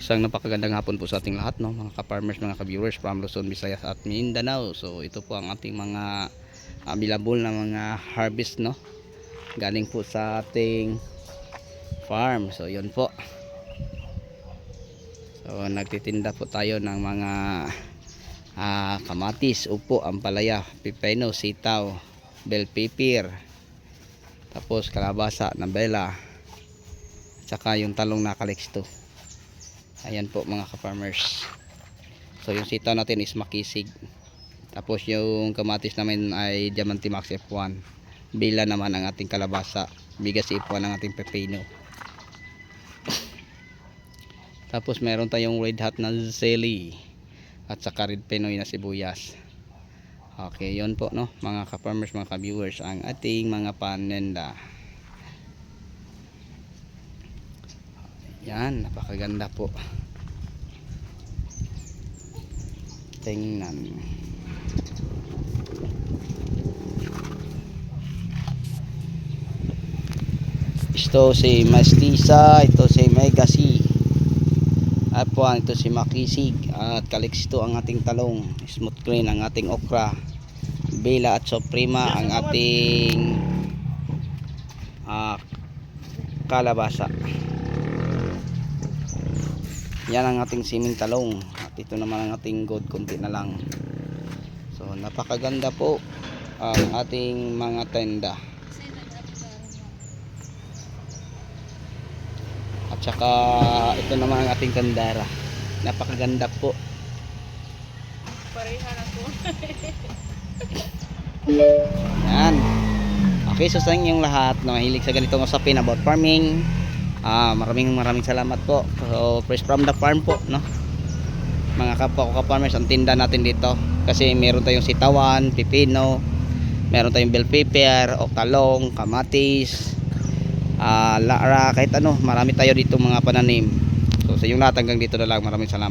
Isang napakagandang hapon po sa ating lahat, no, mga ka-farmers, mga ka-viewers from Luzon, Visayas at Mindanao. So ito po ang ating mga available na mga harvest, no, galing po sa ating farm. So yun po. So nagtitinda po tayo ng mga kamatis, upo, ampalaya, pipino, sitaw, bell pepper, tapos kalabasa, nabela, at saka yung talong na kalixto. Ayan po mga ka-farmers. So yung sitaw natin is makisig. Tapos yung kamatis namin ay Diamante Max F1. Bila naman ang ating kalabasa. Bigas F1 ang ating pepino. Tapos meron tayong red hot na zelly. At saka red pinoy na sibuyas. Okay, yun po, no, mga ka-farmers, mga ka-viewers, ang ating mga panenda. Yan, napakaganda po. Tingnan. Ito si Mestiza, ito si Megasi. At po, ito si Makisig. At Calixto ang ating talong. Smooth green ang ating okra. Bela at Suprema ang ating kalabasa. Yan ang ating siming talong. At ito naman ang ating gold, konti na lang. So napakaganda po ang ating mga tenda. At saka ito naman ang ating kandara. Napakaganda po. Pareha na po. Yan. Okay, so sa inyong lahat na mahilig sa ganitong usapin about farming, maraming salamat po. So fresh from the farm po, no, mga kapwa ko ka-farmers, ang tinda natin dito kasi meron tayong sitawan, pipino, meron tayong bell pepper, oktalong, kamatis, lara, kahit ano, marami tayo dito mga pananim. So sa inyong lahat hanggang dito na lang, maraming salamat.